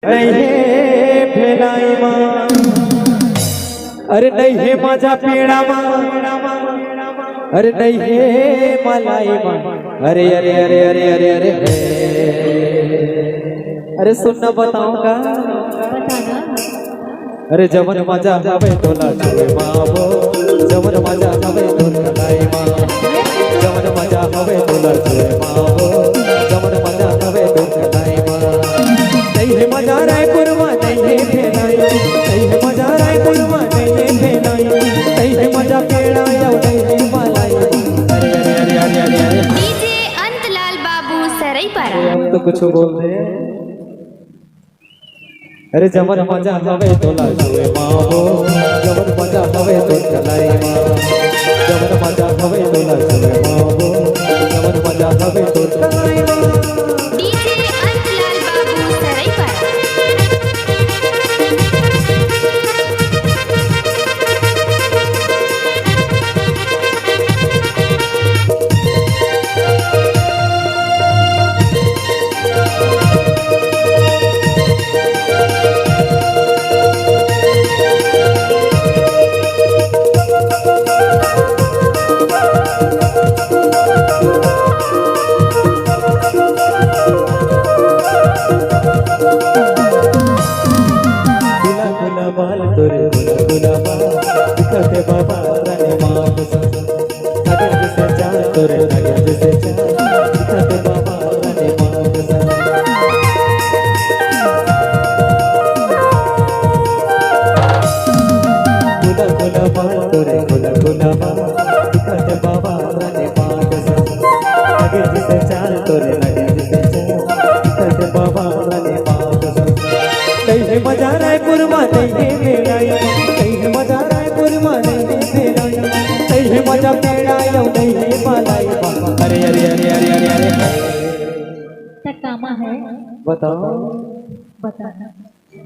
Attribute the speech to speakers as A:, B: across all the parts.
A: नहीं है फेलाई माँ, अरे नहीं है माझा पेड़ा माँ, अरे नहीं है मलाई माँ, अरे अरे अरे अरे अरे अरे अरे सुनना बताऊंगा, अरे जवन माझा हवे तोला छुए मावो, जवन माझा हवे तोला लाई माँ, जवन माझा हवे तोला छुए मावो, जवन माझा हवे तोला लाई माँ। नहीं है मजा रायपुर माँ, नहीं है फेलाई, नहीं है मजा रायपुर माँ, नहीं है फेलाई, नहीं है मजा पेड़ा या नहीं है मलाई। अरे अरे अरे अरे अरे अरे
B: डीजे अंतलाल बाबू सरईपारा।
A: हम तो कुछ बोल रहे हैं। अरे जवन मजा हवे तोला छुए मावो, जवन मजा हवे तो चलाई माँ, जवन मजा हवे तोला छुए मावो, जवन मजा हवे तो चलाई माँ।
B: डीजे अंतलाल बाबू सरईपारा।
A: बाल तोरे गुला बाल दिखते बाबा रानी माँ पसंद, अगर जिसे चाह तोरे अगर जिसे चाह दिखते बाबा रानी माँ पसंद। गुला बाल तोरे गुला बाल दिखते बाबा रानी माँ पसंद, अगर जिसे चाह तोरे अगर जिसे चाह दिखते बाबा रानी माँ पसंद। नहीं है मजा रायपुर माँ, नहीं है फेलाई, नहीं है मजा रायपुर माँ, नहीं है फेलाई, नहीं है मजा पेड़ा या नहीं है मलाई। अरे अरे अरे अरे अरे अरे
B: कामा है
A: बताओ,
B: बताना।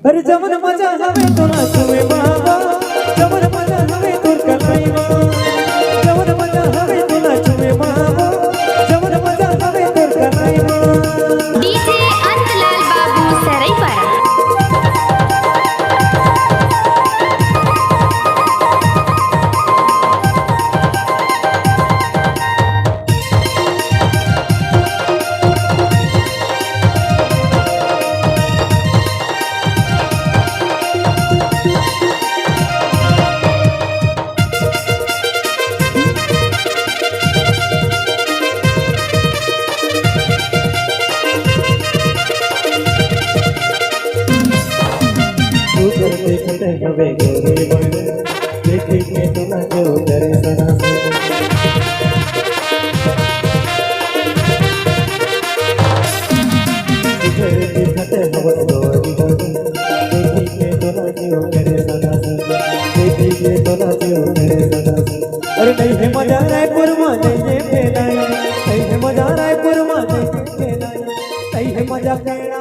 A: अरे जवन मजा हवे तो ना छुए बाबा, जवन मजा हवे तो कलाई माँ, जवन मजा हवे तो ना छुए बाबा, जवन मजा हवे तो कलाई माँ।
B: डीजे अंतलाल बाबू सरईपारा।
A: देखते हवे गोरी बन देखी के तुला जो करे सना दिखते हवे गोरी बन देखी के तुला जो करे सना देखी के तुला जो करे सना। अरे नहीं है मजा रायपुर माँ, नहीं है फेलाई, नहीं है मजा रायपुर माँ, नहीं है फेलाई, नहीं है मजा पेड़ा